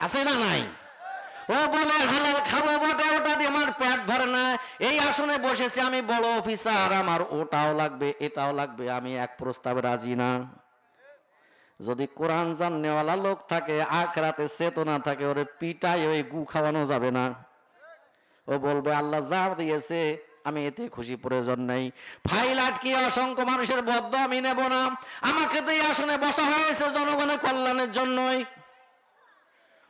আছে না নাই? ও বলে হালাল খাবো বটে, ওটা দিয়ে আমার পেট ভরে না। এই আসনে বসেছি আমি বড় অফিসার, আমার ওটাও লাগবে এটাও লাগবে, আমি এক প্রস্তাবে রাজি না। যদি কোরআন জাননেওয়ালা লোক থাকে, আখরাতে চেতনা থাকে, ওরে পিটাই ওই গু খাওয়ানো যাবে না। ও বলবে আল্লাহ যা দিয়েছে আমি এতে খুশি, প্রয়োজন নেই। ফাইল আটকিয়ে অসংখ্য মানুষের বদ্ধ আমি নেব না। আমাকে তো এই আসনে বসা হয়েছে জনগণের কল্যাণের জন্যই।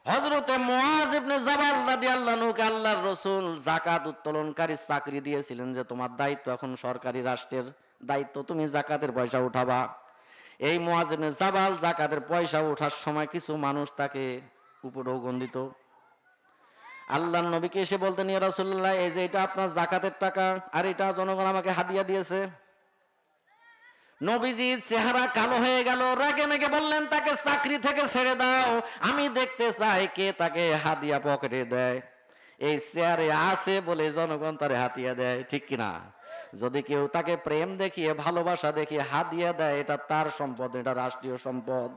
হযরতে মুআয ইবনে জাবাল রাদিয়াল্লাহু আনহুকে আল্লাহর রাসূল যাকাত উত্তোলনকারী চাকরি দিয়েছিলেন, যে তোমার দায়িত্ব এখন সরকারি রাষ্ট্রের দায়িত্ব, তুমি যাকাতের পয়সা উঠাবা। এই মুআয ইবনে জাবাল যাকাতের পয়সা ওঠার সময় কিছু মানুষ তাকে উপঢৌকন দিত। আল্লাহর নবীকে এসে বলতেন, ইয়া রাসূলুল্লাহ, এই যে এটা আপনার যাকাতের টাকা, আর এটা জনগণ আমাকে হাদিয়া দিয়েছে। নবীজির চেহারা কালো হয়ে গেল, রাগে মেগে বললেন, তাকে চাকরি থেকে ছেড়ে দাও, আমি দেখতে চাই কে তাকে হাদিয়া পকেটে দেয়। এই চেয়ারে আছে বলে জনগণ তারে হাতিয়া দেয়, ঠিক কিনা? যদি কেউ তাকে প্রেম দেখিয়ে ভালোবাসা দেখিয়ে হাদিয়া দেয়, এটা তার সম্পদ, এটা রাষ্ট্রীয় সম্পদ।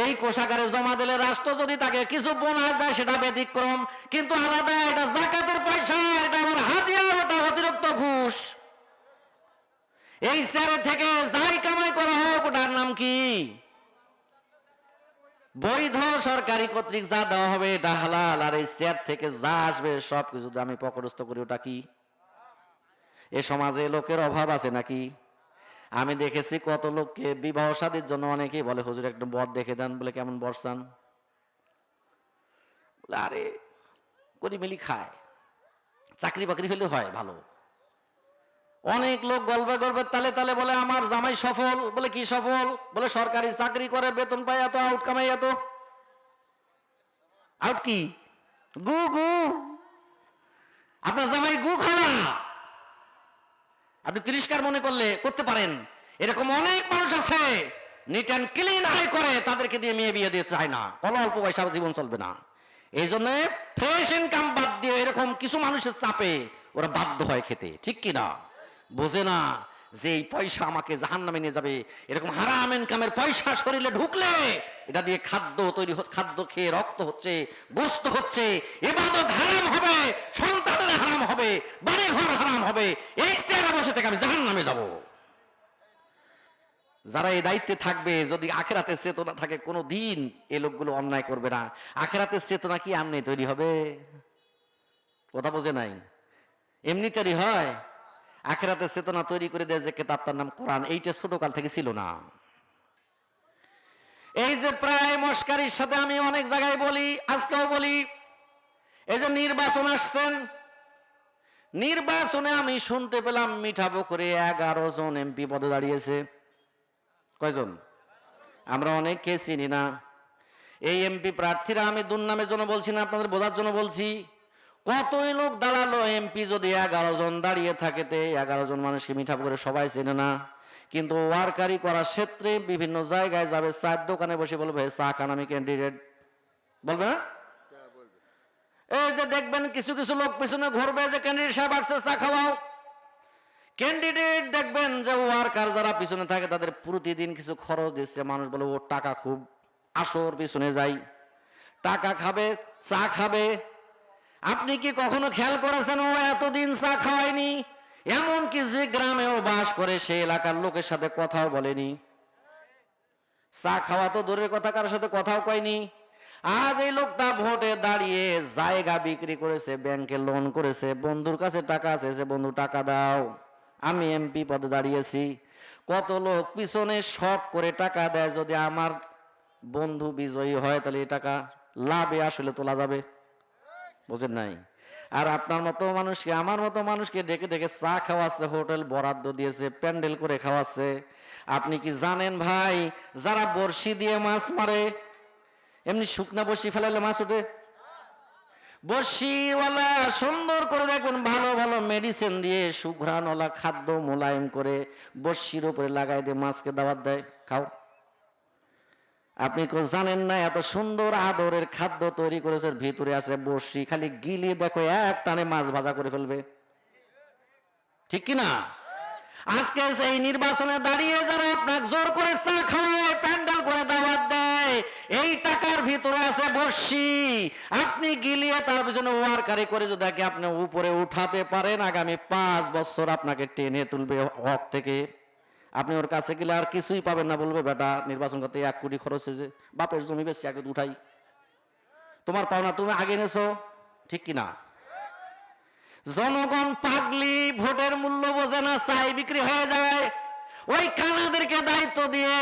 এই কোষাগারে জমা দিলে রাষ্ট্র যদি তাকে কিছু বোনাস দেয় সেটা ব্যতিক্রম, কিন্তু আলাদা এটা যাকাতের পয়সা, এটা আমার হাদিয়া, ওটা অতিরিক্ত ঘুষ। এই চেয়ার থেকে যাই কামাই করা হোক ওটার নাম কি? বৈধ সরকারি কর্তৃক যা দেওয়া হবে এটা হালাল, আর এই চেয়ার থেকে যা আসবে সবকিছু আমি পকরস্থ করি, ওটা কি? এ সমাজে লোকের অভাব আছে নাকি? আমি দেখেছি কত লোককে বিবাহ শাদীর জন্য অনেকেই বলে, হুজুর একটা বর দেখে দেন। বলে কেমন বর চান? বলে আরে করি মিলি খায়, চাকরি বাকরি হলে হয় ভালো। অনেক লোক গল্পে গল্পে তালে তালে বলে আমার জামাই সফল। বলে কি সফল? বলে সরকারি চাকরি করে, বেতন পায় এত, আউট কামাই এত। আউট কি? গু গু। আপনার জামাই গু খাওয়া, আপনি তিরস্কার মনে করলে করতে পারেন। এরকম অনেক মানুষ আছে নিট অ্যান্ড ক্লিন আয় করে, তাদেরকে দিয়ে মেয়ে বিয়ে দিয়ে চায় না, অল্প পয়সা জীবন চলবে না। এই জন্য ফ্রেশ ইনকাম বাদ দিয়ে এরকম কিছু মানুষের চাপে ওরা বাধ্য হয় খেতে, ঠিক কিনা? বোঝে না যে এই পয়সা আমাকে জাহান্নামে নিয়ে যাবে। এরকম হারাম ইনকামের পয়সা শরীরে ঢুকলে এটা দিয়ে খাদ্য তৈরি, খাদ্য খেয়ে রক্ত হচ্ছে, গোস্ত হচ্ছে, ইবাদত হারাম হবে, সন্তানের হারাম হবে, বাড়ি ঘর হারাম হবে। এই চেয়ারে বসে থেকে আমি জাহান্নামে যাব। যারা এই দায়িত্বে থাকবে, যদি আখিরাতের চেতনা থাকে, কোনো দিন এই লোকগুলো অন্যায় করবে না। আখিরাতের চেতনা কি এমনি তৈরি হবে? কথা বোঝে নাই? এমনি তৈরি হয়? আখিরাতের চেতনা তৈরি করে দেয় যে কিতাব, তার নাম কোরআন। এইটা ছোটকাল থেকে ছিল না। এই যে প্রায় মস্কারির সাথে আমি অনেক জায়গায় বলি, আজকেও বলি, এই যে নির্বাচন আসছেন, নির্বাচনে আমি শুনতে পেলাম মিঠাপুকুরে 11 জন এমপি পদে দাঁড়িয়েছে। কয়জন? আমরা অনেককে চিনি না। এই এমপি প্রার্থীরা, আমি দুর্নামের জন্য বলছি না, আপনাদের বোঝার জন্য বলছি, কতই লোক দাঁড়ালো। এমপি যদি 11 জন দাঁড়িয়ে থাকে, 11 জন মানুষকে মিঠাপুকুরে সবাই চেনে না। কিন্তু ওয়ার্কারি করার ক্ষেত্রে বিভিন্ন জায়গায় যাবে, চায়ের দোকানে বসে বলবে চা খান, আমি ক্যান্ডিডেট, বলবে না? এই যে দেখবেন কিছু কিছু লোক পিছনে ঘুরবে যে ক্যান্ডিডেট সাহেব আসছে, চা খাওয়াও। ক্যান্ডিডেট দেখবেন যে ওয়ার্কার যারা পিছনে থাকে তাদের প্রতিদিন কিছু খরচ দিচ্ছে। মানুষ বলে ওর টাকা খুব, আসর পিছনে যাই, টাকা খাবে, চা খাবে। আপনি কি কখনো খেয়াল করেছেন ও এতদিন চা খাওয়ায়নি? এমনকি যে গ্রামেও বাস করে সে এলাকার লোকের সাথে কথাও বলেনি, চা খাওয়া তো দূরের কথা, কারোর সাথে কথাও কয়নি। আজ এই লোকটা ভোটে দাঁড়িয়ে জায়গা বিক্রি করেছে, ব্যাংকে লোন করেছে, বন্ধুর কাছে টাকা চেয়েছে, বন্ধু টাকা দাও, আমি এমপি পদে দাঁড়িয়েছি। কত লোক পিছনে শখ করে টাকা দেয়, যদি আমার বন্ধু বিজয়ী হয় তাহলে এই টাকা লাভে আসলে তোলা যাবে। বুঝেন নাই? আর আপনার মতো মানুষকে, আমার মতো মানুষকে ডেকে ডেকে চা খাওয়াচ্ছে, হোটেল বরাদ্দ দিয়েছে, প্যান্ডেল করে খাওয়াচ্ছে। আপনি কি জানেন ভাই, যারা বড়শি দিয়ে মাছ মারে, এমনি শুকনা বড়শি ফেলাইলে মাছ উঠে? বড়শিওয়ালা সুন্দর করে দেখুন, ভালো ভালো মেডিসিন দিয়ে সুঘ্রাণওয়ালা খাদ্য মোলায়েম করে বড়শির উপরে লাগাই দিয়ে মাছকে দাওয়াত দেয়, খাও। আপনি কেউ জানেন না এত সুন্দর আদরের খাদ্য তৈরি করেছে, ভিতরে আছে বড়শি, খালি গিলিয়ে দেখো এক টানে মাছ ভাজা করে ফেলবে, ঠিক কিনা? আজকে এই নির্বাচনে দাঁড়িয়ে যারা আপনাকে জোর করে চা খাওয়ায়, প্যান্ডেল করে দাওয়াত দেয়, যায়, এই টাকার ভিতরে আছে বর্ষি। আপনি গিলিয়ে তার পিছনে ওয়ারকারি করে যদি আপনি উপরে উঠাতে পারেন, আগামী 5 বছর আপনাকে টেনে তুলবে হক থেকে। আপনি ওর কাছে গেলে আর কিছুই পাবেন না, বলবে বেটা নির্বাচন করতে 1 কোটি খরচ হয়েছে, বাপের জমি বেশি আগে উঠাই, তোমার পাওনা তুমি আগে নেছো, ঠিক কিনা? জনগণ পাগলি, ভোটের মূল্য বোঝে না, চাই বিক্রি হয়ে যায়। ওই কানাদেরকে দায়িত্ব দিয়ে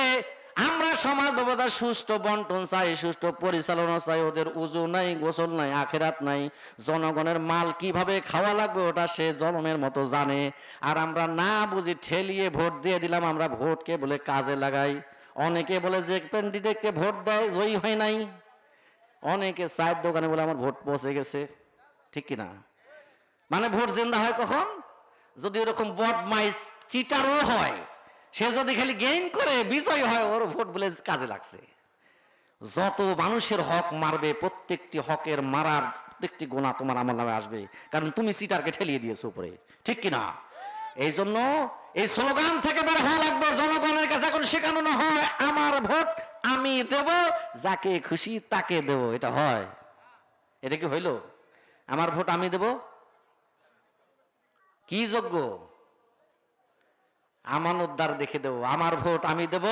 আমরা সমাজ ব্যবস্থা সুষ্ঠু বন্টন চাই, সুষ্ঠু পরিচালনা চাই। ওদের উজু নাই, গোসল নাই, আখেরাত নাই। জনগণের মাল কিভাবে খাওয়া লাগবে ওটা সে জনমের মতো জানে। আর আমরা না বুঝি ঠেলিয়ে ভোট দিয়ে দিলাম। আমরা ভোটকে বলে কাজে লাগাই। অনেকে বলে যে ক্যান্ডিডেটকে ভোট দেয় জয়ী হয় নাই, অনেকে চায়ের দোকানে বলে আমার ভোট পৌঁছে গেছে, ঠিক কিনা? মানে ভোট জিন্দা হয় কখন? যদি ওরকম বদমাইশ চিটারও হয়, সে যদি খালি গেইন করে বিজয় হয়, ওর ভোট বলে কাজে লাগছে। যত মানুষের হক মারবে, প্রত্যেকটি হকের মারার প্রত্যেকটি গোনা তোমার আমার নামে আসবে, কারণ তুমি চিটারকে ঠেলিয়ে দিয়েছো উপরে, ঠিক কিনা? এই জন্য এই স্লোগান থেকে বের হওয়া লাগবে। জনগণের কাছে এখন শেখানো না হয় আমার ভোট আমি দেব, যাকে খুশি তাকে দেব। এটা হয়? এটা কি হইল? আমার ভোট আমি দেব কি যোগ্য? আমানতদার দেখে দেব। আমার ভোট আমি দেব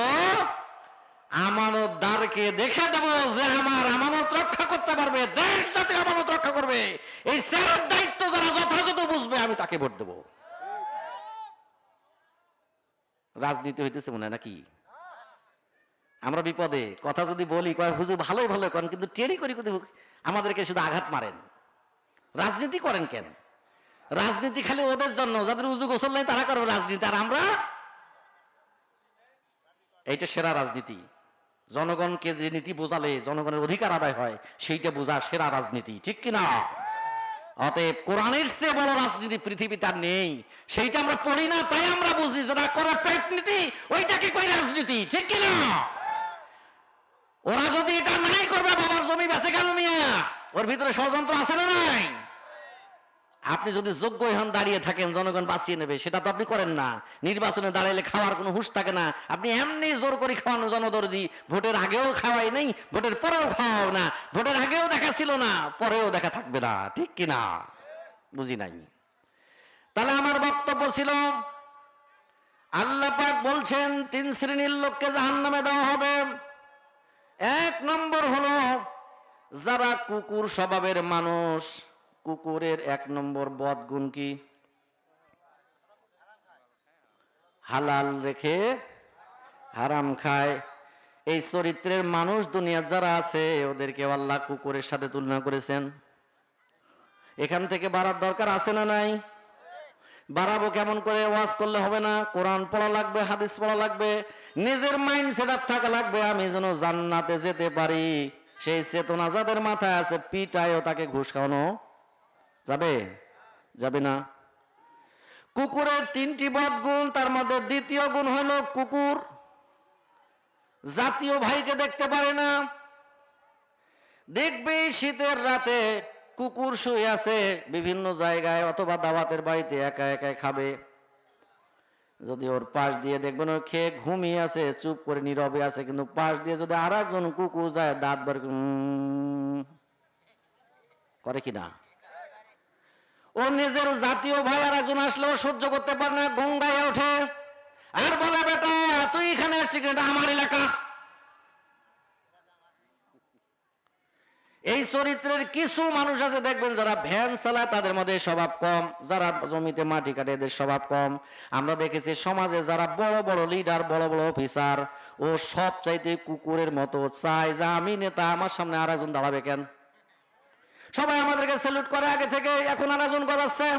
আমানতদারকে দেখে দেব, যে আমার আমানত রক্ষা করতে পারবে, দেশ যাতে আমানত রক্ষা করবে, এই স্যারের দায়িত্ব যারা যথাযথ বুঝবে, আমি তাকে ভোট দেব। রাজনীতি হইতেছে মনে হয় নাকি? আমরা বিপদে কথা যদি বলি, কয় হুজুর ভালোই ভালো করেন, কিন্তু টেরি করি আমাদেরকে শুধু আঘাত মারেন। রাজনীতি করেন কেন? রাজনীতি খালি ওদের জন্য যাদের উজু গোসল নাই, তারা করবে রাজনীতি, আর আমরা? এইটা সেরা রাজনীতি। জনগণকে যে নীতি বোঝালে জনগণের অধিকার আদায় হয়, সেইটা বোঝা সেরা রাজনীতি, ঠিক কিনা? অতএব কোরআনের চেয়ে বড় রাজনীতি পৃথিবীতে আর নেই। সেইটা আমরা পড়ি না, তাই আমরা বুঝি যারা করাপ্টেড নীতি, ওইটাকে কই রাজনীতি, ঠিক কিনা? ওরা যদি এটা নাই করবে, বাবার জমি বেঁচে গেল মিয়া, ওর ভিতরে ষড়যন্ত্র আছে না নাই? আপনি যদি যোগ্য হন, দাঁড়িয়ে থাকেন, জনগণ বাঁচিয়ে নেবে, সেটা তো আপনি করেন না। নির্বাচনে দাঁড়াইলে খাওয়ার কোনো হুঁশ থাকে না। আপনি এমনি জোর করে খাওয়ানো জনদরদি। ভোটের আগেও খাওয়াই নেই, ভোটের পরেও খাওয়াও না। ভোটের আগেও দেখা ছিল না, পরেও দেখা থাকবে না, ঠিক কিনা? বুঝি নাই। তাহলে আমার বক্তব্য ছিল, আল্লাহ পাক বলছেন 3 শ্রেণীর লোককে জাহান্নামে দেওয়া হবে। 1 নম্বর হলো যারা কুকুর স্বভাবের মানুষ। কুকুরের 1 নম্বর বদগুণ কি? হালাল রেখে হারাম খায়। এই চরিত্রের মানুষ দুনিয়ার যারা আছে, ওদেরকে আল্লাহ কুকুরের সাথে তুলনা করেছেন। এখান থেকে বাড়ার দরকার আছে না নাই? বাড়াবো কেমন করে? ওয়াজ করলে হবে না, কোরআন পড়া লাগবে, হাদিস পড়া লাগবে, নিজের মাইন্ড সেটআপ থাকা লাগবে। আমি যেন জান্নাতে যেতে পারি, সেই চেতনা যাদের মাথায় আছে, পিটায়ও তাকে ঘুষ খাওয়ানো যাবে? যাবে না। কুকুরের 3টি বদগুণ, তার মধ্যে দ্বিতীয় গুণ হলো কুকুর জাতীয় ভাইকে দেখতে পারে না। দেখবে শীতের রাতে কুকুর শুয়ে আছে বিভিন্ন জায়গায়, অথবা দাওয়াতের বাড়িতে একা একা খাবে। যদি ওর পাশ দিয়ে দেখবেন ও খেয়ে ঘুমিয়ে আছে, চুপ করে নীরবে আছে, কিন্তু পাশ দিয়ে যদি আর একজন কুকুর যায়, দাঁত বার করে কিনা? ও নিজের জাতীয় ভাই আর একজন আসলেও সহ্য করতে পারে না, গঙ্গায় ওঠে আর বলে, বেটা তুই এখানে আসছিস, এটা আমার এলাকা। এই চরিত্রের কিছু মানুষ আছে দেখবেন, যারা ভ্যান চালায় তাদের মধ্যে স্বভাব কম, যারা জমিতে মাটি কাটে এদের স্বভাব কম। আমরা দেখেছি সমাজে যারা বড় বড় লিডার, বড় বড় অফিসার, ও সব চাইতে কুকুরের মতো চায় যে আমি নেতা, আমার সামনে আর একজন দাঁড়াবে কেন? সবাই আমাদেরকে স্যালুট করে আগে থেকে, এখন আর একজন গজাচ্ছে।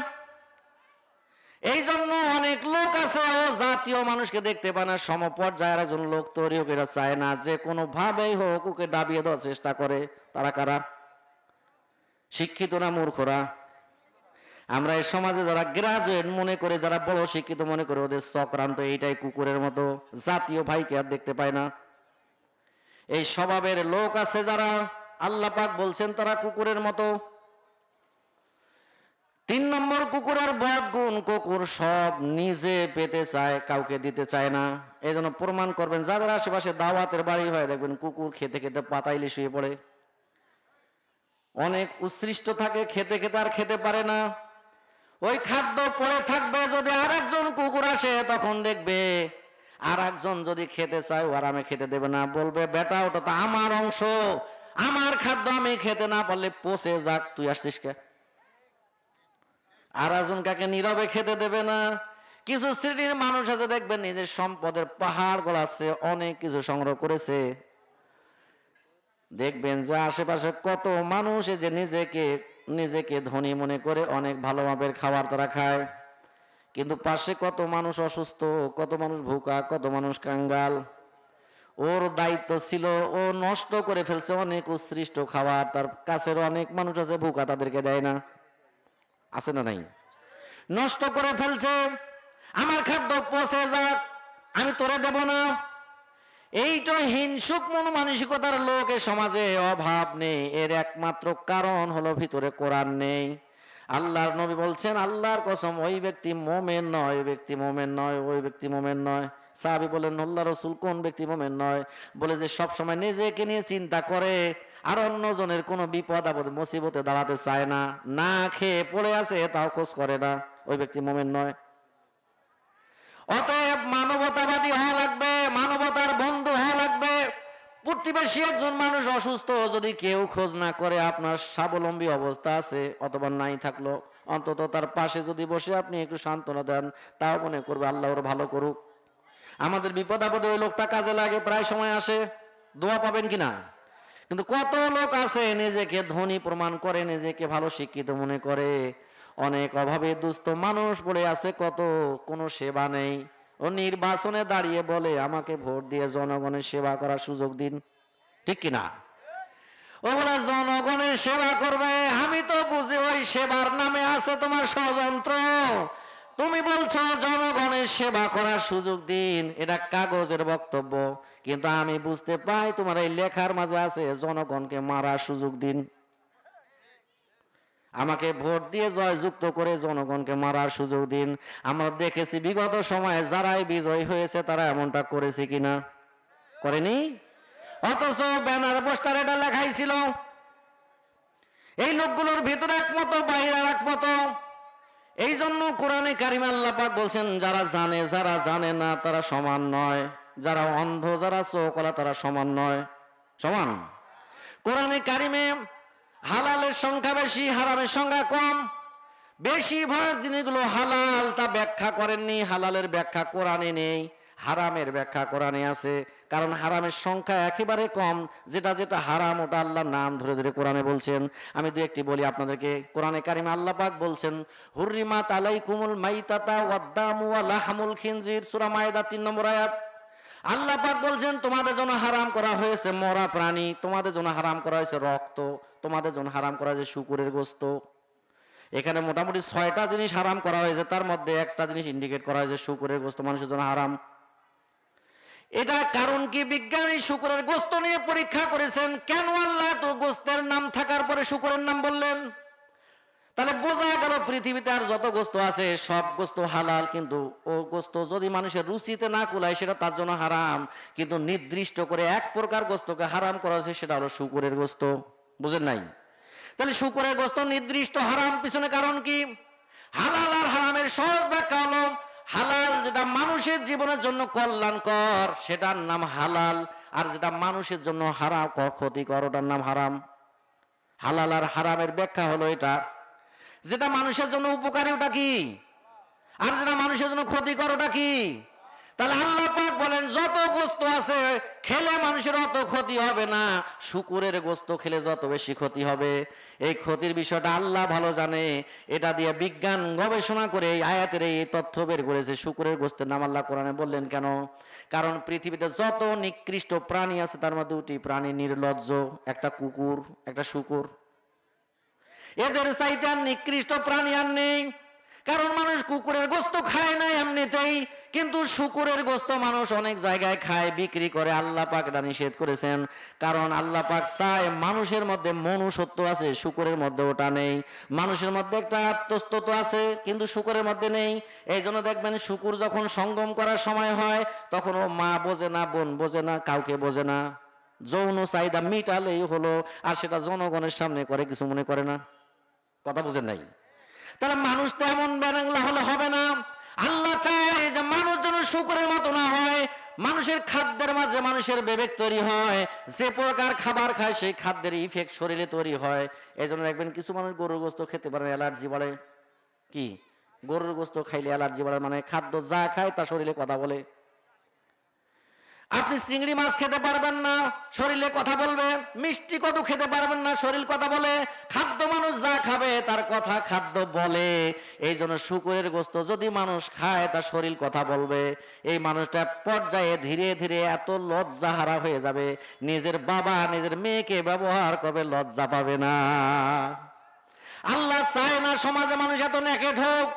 এই জন্য অনেক লোক আছে, ও জাতীয় মানুষকে দেখতে পায় না, সমপর্যায়ের একজন লোক তৈরি হোক এটা চায় না, যে কোনো ভাবেই হোক ওকে দাবিয়ে দেওয়ার চেষ্টা করে। তারা কারা? শিক্ষিত না মূর্খরা? আমরা এই সমাজে যারা গ্রাজুয়েট মনে করে, যারা বড় শিক্ষিত মনে করে, ওদের চক্রান্ত এইটাই, কুকুরের মতো জাতীয় ভাইকে আর দেখতে পায় না। এই স্বভাবের লোক আছে যারা, আল্লাহ পাক বলছেন তারা কুকুরের মতো। তিন নম্বর কুকুরের বদ গুণ, কুকুর সব নিজে পেতে চায়, কাউকে দিতে চায় না। এই জন্য প্রমাণ করবেন, যাদের আশেপাশে দাওয়াতের বাড়ি হয় দেখবেন কুকুর খেতে খেতে পাতাইলে শুয়ে পড়ে, অনেক উৎসৃষ্ট থাকে, খেতে খেতে আর খেতে পারে না। ওই খাদ্য পড়ে থাকবে, যদি আর একজন কুকুর আসে তখন দেখবে আর একজন যদি খেতে চায় ও আরামে খেতে দেবে না, বলবে বেটা ওটা তো আমার অংশ, আমার খাদ্য আমি খেতে না পারলে পচে যাক, তুই আসছিস কে। আর একজন কাকে নীরবে খেতে দেবে না। কিছু শ্রেণীর মানুষ আছে দেখবেন নিজের সম্পদের পাহাড় গড়াচ্ছে, অনেক কিছু সংগ্রহ করেছে, দেখবেন যে আশেপাশে কত মানুষ যে নিজেকে নিজেকে ধনী মনে করে অনেক ভালো মাপের খাবার তারা খায়, কিন্তু পাশে কত মানুষ অসুস্থ, কত মানুষ ভুকা, কত মানুষ কাঙ্গাল। ওর দায়িত্ব ছিল, ও নষ্ট করে ফেলছে অনেক উৎকৃষ্ট খাবার, তার কাছের অনেক মানুষ আছে ভুকা, তাদেরকে দেয় না, আছে না নাই? নষ্ট করে ফেলছে, আমার খাদ্য পচে যাক, আমি তোরে দেব না। এইটা হিংসুক মন মানসিকতার লোক এ সমাজে অভাব নেই, এর একমাত্র কারণ হলো ভিতরে কোরআন নেই। আল্লাহর নবী বলছেন, আল্লাহর কসম ওই ব্যক্তি মোমেন নয়, ওই ব্যক্তি মোমেন নয়, ওই ব্যক্তি মোমেন নয়। সাহাবী বলেন, আল্লাহ রাসূল কোন ব্যক্তি মোমেন নয়? বলে যে সব সময় নিজেকে নিয়ে চিন্তা করে আর অন্যজনের কোনো বিপদ আপদ মুসিবতে দাঁড়াতে চায় না, না খেয়ে পড়ে আছে তাও খোঁজ করে না, ওই ব্যক্তি মোমেন নয়। অতএব মানবতাবাদী হওয়া লাগবে, মানবতার বন্ধু হওয়া লাগবে। প্রতিবেশী একজন মানুষ অসুস্থ, যদি কেউ খোঁজ না করে, আপনার স্বাবলম্বী অবস্থা আছে অথবা নাই থাকলো, অন্তত তার পাশে যদি বসে আপনি একটু সান্ত্বনা দেন, তাও মনে করবে আল্লাহ ওর ভালো করুক। আমাদের বিপদ আপদে ওই লোকটা কাজে লাগে, প্রায় সময় আসে, দোয়া পাবেন কিনা। কিন্তু কত লোক আছে নিজেকে ধনী প্রমাণ করে, নিজেকে ভালো শিক্ষিত মনে করে, অনেক অভাবে দুস্থ মানুষ পড়ে আছে, কত কোনো সেবা নেই। ও নির্বাচনে দাঁড়িয়ে বলে আমাকে ভোট দিয়ে জনগণের সেবা করার সুযোগ দিন, ঠিক কিনা? ও বলে জনগণের সেবা করবে, আমি তো বুঝি ওই সেবার নামে আছে তোমার ষড়যন্ত্র। তুমি বলছো জনগণের সেবা করার সুযোগ দিন, এটা কাগজের বক্তব্য, কিন্তু আমি বুঝতে পাই তোমার এই লেখার মাঝে আছে জনগণকে মারার সুযোগ দিন, আমাকে ভোট দিয়ে জয়যুক্ত করে জনগণকে মারার সুযোগ দিন। আমরা দেখেছি বিগত সময়ে যারাই বিজয় হয়েছে তারা এমনটা করেছে কিনা, করেনি? অথচ ব্যানার পোস্টার এটা লেখাই ছিল। এই লোকগুলোর ভিতরে একমত, বাইরে একমত। এই জন্য কোরআনে কারিমে আল্লাহ পাক বলছেন, যারা জানে যারা জানে না তারা সমান নয়, যারা অন্ধ যারা চোখওয়ালা তারা সমান নয়, সমান। কোরআনে কারিমে হালালের সংখ্যা বেশি, হারামের সংখ্যা কম। বেশিরভাগ জিনিসগুলো হালাল তা ব্যাখ্যা করেননি, হালালের ব্যাখ্যা কোরআনে নেই, হারামের ব্যাখ্যা কোরআনে আছে। কারণ হারামের সংখ্যা একেবারে কম, যেটা যেটা হারাম ওটা আল্লাহর নাম ধরে ধরে কোরআনে বলছেন। আমি দু একটি বলি আপনাদেরকে। কোরআনে কারিমে আল্লাহ পাক বলছেন, হুররিমাত আলাইকুমুল মাইতাতা ওয়াদ-দামু ওয়া লাহমুল খিনজির, সূরা মায়েদা 3 নম্বর আয়াত। আল্লাহ পাক বলছেন তোমাদের জন্য হারাম করা হয়েছে মরা প্রাণী, তোমাদের জন্য হারাম করা হয়েছে রক্ত, তোমাদের জন্য হারাম করা হয়েছে শুকরের গোশত। এখানে মোটামুটি 6টা জিনিস হারাম করা হয়েছে, তার মধ্যে একটা জিনিস ইন্ডিকেট করা হয়েছে শুকরের গোশত মানুষের জন্য হারাম। এটা কারণ কি? বিজ্ঞানী শুকরের গোশত নিয়ে পরীক্ষা করেছেন, কেন আল্লাহ তো গোশতের নাম থাকার পরে শুকরের নাম বললেন? তাহলে বোঝা গেল পৃথিবীতে আর যত গোশত আছে সব গোশত হালাল, কিন্তু ও গোশত যদি মানুষের রুচিতে না কুলায় সেটা তার জন্য হারাম। কিন্তু নির্দিষ্ট করে এক প্রকার গোশতকে হারাম করা হয়েছে, সেটা হলো শুকরের গোশত। বুঝেন নাই? তাহলে শুকরের গোশত নির্দিষ্ট হারাম, পিছনে কারণ কি? হালাল আর হারামের সহজ ব্যাখ্যা হলো, হালাল যেটা মানুষের জীবনের জন্য কল্যাণকর সেটার নাম হালাল, আর যেটা মানুষের জন্য হারাম ক্ষতিকর ওটার নাম হারাম। হালাল আর হারামের ব্যাখ্যা হলো এটা, যেটা মানুষের জন্য উপকারী ওটা কি, আর যেটা মানুষের জন্য ক্ষতিকর ওটা কি। তাহলে আল্লাহ পাক বলেন যত গোশত আছে খেলে মানুষের অত ক্ষতি হবে না, শুকরের গোশত খেলে যত বেশি ক্ষতি হবে। এই ক্ষতির বিষয়টা আল্লাহ ভালো জানে, এটা দিয়ে বিজ্ঞান গবেষণা করে এই আয়াতের এই তথ্য বের করেছে। শুকরের গোশতের নাম আল্লাহ কোরআনে বললেন কেন? কারণ পৃথিবীতে যত নিকৃষ্ট প্রাণী আছে তার মধ্যে দুটি প্রাণী নির্লজ্জ, একটা কুকুর, একটা শুকর। এদের চাইতে আর নিকৃষ্ট প্রাণী আর নেই। কারণ মানুষ কুকুরের গোশত খায় না এমনিতেই, কিন্তু শুকুরের গোশত মানুষ অনেক জায়গায় খায়, বিক্রি করে। আল্লাহ পাক এটা নিষেধ করেছেন, কারণ আল্লাহ পাক চায় মানুষের মধ্যে মনুষ্যত্ব আছে, শুকুরের মধ্যে ওটা নেই। মানুষের মধ্যে একটা আত্মস্তত্ব আছে, কিন্তু শুকুরের মধ্যে নেই। এই জন্য দেখবেন শুকুর যখন সঙ্গম করার সময় হয়, তখন ও মা বোঝে না, বোন বোঝে না, কাউকে বোঝে না। যৌন চাহিদা মিটালেই হলো, আর সেটা জনগণের সামনে করে, কিছু মনে করে না। কথা বুঝেন নাই? তাহলে মানুষ তো এমন বেনাংলা হলে হবে না। আল্লাহ চায় যে মানুষ যেন শুকরের মতো না হয়, মানুষের খাদ্যের মাঝে মানুষের বিবেক তৈরি হয়, যে প্রকার খাবার খায় সেই খাদ্যের ইফেক্ট শরীরে তৈরি হয়। এই জন্য দেখবেন কিছু মানুষ গরুর গোশত খেতে পারে, অ্যালার্জি বাড়ে। কি গরুর গোশত খাইলে অ্যালার্জি বাড়ে, মানে খাদ্য যা খায় তা শরীরে কথা বলে। আপনি চিংড়ি মাছ খেতে পারবেন না, শরীরে কথা বলবে। মিষ্টি কত খেতে পারবেন না, শরীর কথা বলে। খাদ্য মানুষ যা খাবে তার কথা খাদ্য বলে। এই জন্য শুকরের গোশত যদি মানুষ খায় তার শরীর কথা বলবে। এই মানুষটা পর্যায়ে ধীরে ধীরে এত লজ্জাহারা হয়ে যাবে, নিজের বাবা নিজের মেয়েকে ব্যবহার করবে, লজ্জা পাবে না। আল্লাহ চায় না সমাজে মানুষ এত নেকেট হোক।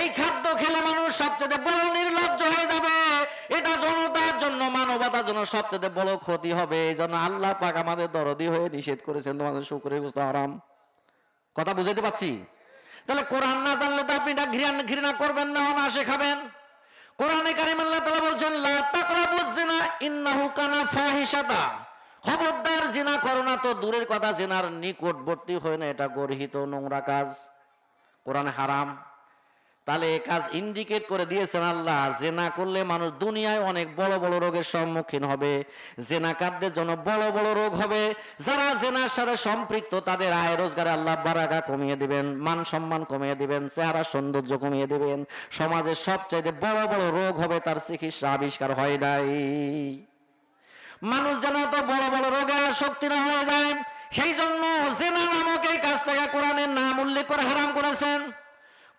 এই খাদ্য খেলে মানুষ সবচেয়ে বড় নির্লজ্জ হয়ে যাবে। এটা জনতার জন্য, মানবতার জন্য সবচেয়ে বড় ক্ষতি হবে। এই জন্য আল্লাহ পাক আমাদের দরদি হয়ে নিষেধ করেছেন তোমাদের শুকরের গোশত হারাম। কথা বুঝাইতে পারছি? তাহলে কোরআন না জানলে তো আপনি এটা ঘৃণা করবেন না, অনায়াসে খাবেন। কোরআনে কারিমে আল্লাহ তাআলা বলছেন, লা তাকরাবুজ জিনা ইন্নাহু কানা ফাহিশাতা। খবরদার জিনা করো না, তো দূরের কথা জিনার নিকটবর্তী হয় না, এটা গর্হিত নোংরা কাজ, কোরআনে হারাম। তাহলে এই কাজ ইন্ডিকেট করে দিয়েছেন আল্লাহ। জেনা করলে মানুষ দুনিয়ায় অনেক বড় বড় রোগের সম্মুখীন হবে, জেনাকারদের জন্য বড় বড় রোগ হবে। যারা জেনার সাথে সম্পৃক্ত তাদের আয় রোজগারে আল্লাহ বারাকা কমিয়ে দিবেন, মান সম্মান কমিয়ে দিবেন, চেহারা সৌন্দর্য কমিয়ে দিবেন। সমাজের সবচাইতে বড় বড় রোগ হবে, তার চিকিৎসা আবিষ্কার হয় নাই। মানুষ যেন তো বড় বড় রোগে আসক্তি না হয়ে যায়, সেই জন্য জেনা নামক এই কাজটাকে কোরআনের নাম উল্লেখ করে হারাম করেছেন।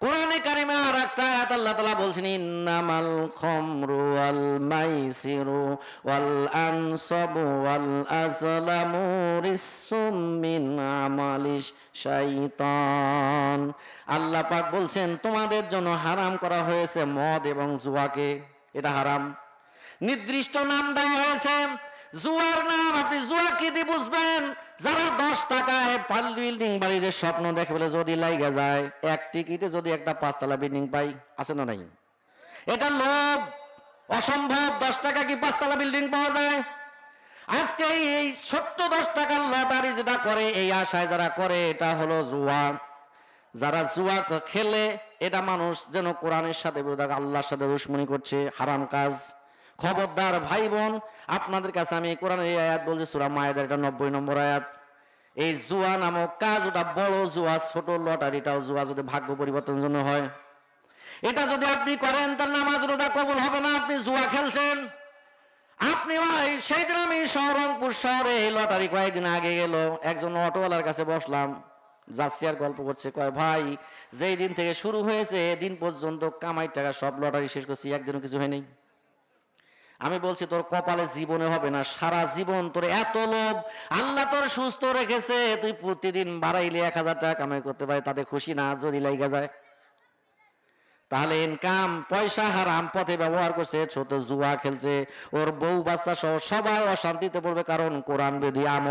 কোরআনে কারিমে আর একটা আয়াত আল্লাহ তাআলা বলছেন, ইন্নামাল খামরু ওয়াল মাইসিরু ওয়াল আনসাবু ওয়াল আজলামু রিসসুম মিন আমালিশ শাইতান। আল্লাহ পাক বলছেন তোমাদের জন্য হারাম করা হয়েছে মদ এবং জুয়াকে। এটা হারাম, নির্দিষ্ট নাম দেওয়া হয়েছে। জুয়ার নাম আপনি জুয়া কি দিয়ে বুঝবেন? যারা 10 টাকায় বিল্ডিং বাড়ির স্বপ্ন দেখে বলে যদি লাইগা যায়, এক টিকিটে যদি একটা 5 তলা বিল্ডিং পাই, আছে না নাই? এটা লোভ, অসম্ভব। 10 টাকা কি 5 তলা বিল্ডিং পাওয়া যায়? আজকে এই ছোট্ট 10 টাকার লটারি যেটা করে, এই আশায় যারা করে, এটা হলো জুয়া। যারা জুয়া খেলে, এটা মানুষ যেন কোরআনের সাথে আল্লাহর সাথে দুশমনি করছে, হারাম কাজ। খবরদার ভাই বোন, আপনাদের কাছে আমি কোরআনের এই আয়াত বলছি, সূরা মায়েদার, এটা 90 নম্বর আয়াত। এই জুয়া নামক কাজ ওটা বড় জুয়া, ছোট লটারিটাও জুয়া। যদি ভাগ্য পরিবর্তনের জন্য হয়, এটা যদি আপনি করেন, তার নামাজ রোজা কবুল হবে না। আপনি জুয়া খেলছেন। আপনি সেই দিন আমি রংপুর শহরে এই লটারি কয়েকদিন আগে গেল, একজন অটোওয়ালার কাছে বসলাম, যাচ্ছি আর গল্প করছে। কয় ভাই, যেই দিন থেকে শুরু হয়েছে এদিন পর্যন্ত কামাই টাকা সব লটারি শেষ করছি, একদিনও কিছু হয়নি। আমি বলছি তোর কপালে জীবনে হবে না, সারা জীবন তোর এত লোভ। আল্লাহ তোর সুস্থ রেখেছে, তুই প্রতিদিন বাড়াইলে 1000 টাকা কামাই করতে পারে, তাতে খুশি না? যদি লাইগা যায়, তাহলে ইনকাম পয়সা হারাম পথে ব্যবহার করছে, ছোট জুয়া খেলছে, ওর বউ বাচ্চা সহ সবাই অশান্তিতে পড়বে, কারণ কোরআন বিধি আমল